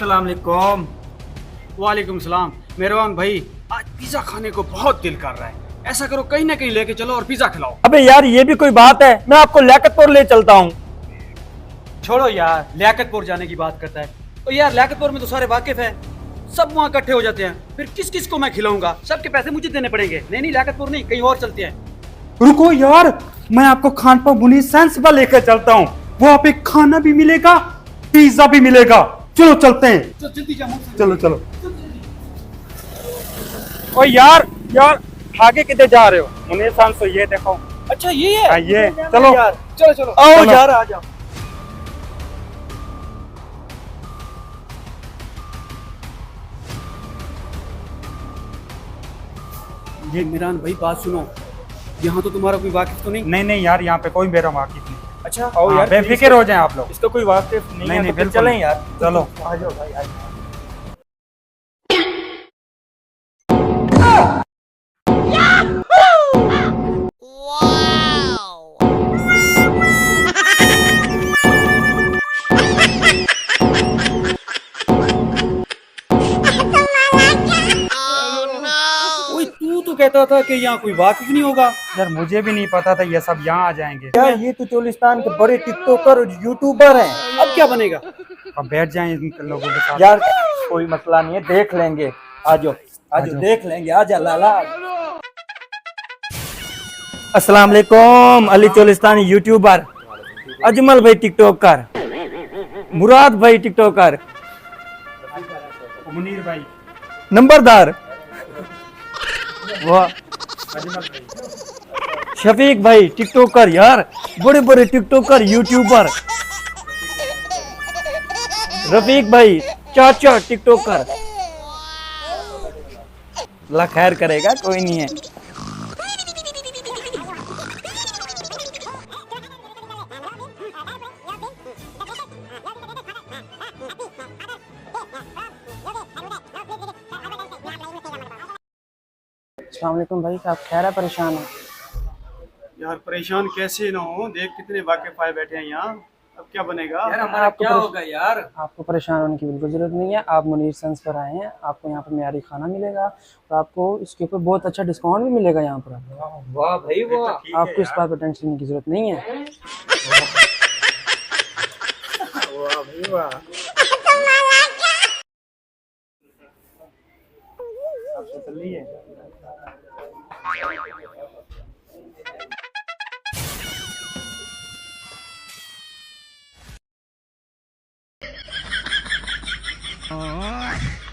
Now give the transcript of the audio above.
अस्सलाम वालेकुम। वालेकुम सलाम। मेहरबान भाई, आज पिज्जा खाने को बहुत दिल कर रहा है। ऐसा करो कहीं ना कहीं लेके चलो और पिज्जा खिलाओ। अबे यार ये भी कोई बात है, मैं आपको लियाकतपुर ले चलता हूँ। छोड़ो यार, लियाकतपुर जाने की बात करता है। तो यार लियाकतपुर में तो सारे वाकिफ हैं, सब वहाँ इकट्ठे हो जाते हैं। फिर किस किस को मैं खिलाऊंगा? सबके पैसे मुझे देने पड़ेंगे। नहीं नहीं, लियाकतपुर नहीं, कहीं और चलते हैं। रुको यार, मैं आपको खानपुर मुनीर साइंस पर लेकर चलता हूँ। वहाँ पे खाना भी मिलेगा, पिज्जा भी मिलेगा। चलो चलते हैं। तो जल्दी जा, चलो चलो। ओ यार यार, आगे किधर जा रहे हो? मुनीर साइंस तो ये देखो। अच्छा ये है? हाँ, ये चलो यार, चलो चलो आओ चलो। यार, आ जाओ। ये इमरान भाई, बात सुनो, यहाँ तो तुम्हारा कोई वाकिफ तो नहीं? नहीं नहीं यार, यहाँ पे कोई मेरा वाकिफ नहीं। अच्छा आओ यार, बेफिक्र हो जाएं आप लोग। इसका कोई वाकिफ नहीं है नहीं, तो फिर बिल्कुल चलें नहीं। यार। चलो आ जाओ भाई, आ जाओ। ओए, तू तो कहता था कि यहाँ कोई वाकिफ नहीं होगा। यार, मुझे भी नहीं पता था ये सब यहाँ आ जाएंगे। यार ये तो चोलिस्तान के बड़े टिकटॉकर और यूट्यूबर हैं। अब क्या बनेगा? अब बैठ जाएं इन लोगों के साथ। यार कोई मसला नहीं है, देख लेंगे। आजो आजो, आजो। देख लेंगे। आजा लाला। अस्सलाम वालेकुम। अली चोलिस्तानी यूट्यूबर, अजमल भाई टिकटॉकर, मुराद भाई टिकटॉकर, मुनीर भाई, नंबरदार, वाह, शफीक भाई टिकटॉकर। यार बड़े बड़े टिकटॉकर यूट्यूबर। रफीक भाई चाचा टिकटॉकर। अल्लाह खैर करेगा, कोई नहीं है। अस्सलाम वालेकुम भाई साहब, खैर है? परेशान है? यार परेशान कैसे ना हो, देख कितने वाकिफ आए बैठे हैं यहाँ। अब क्या बनेगा? यार हमारा क्या होगा यार? आपको परेशान होने की बिल्कुल ज़रूरत नहीं है। आप मुनीर सन्स पर आए हैं, आपको यहाँ पर मेयारी खाना मिलेगा और आपको इसके ऊपर बहुत अच्छा डिस्काउंट भी मिलेगा यहाँ पर। वाह भाई वाह। आपको इस बात पर टेंशन लेने की ज़रूरत नहीं है। वाह भाई वाह। Oh.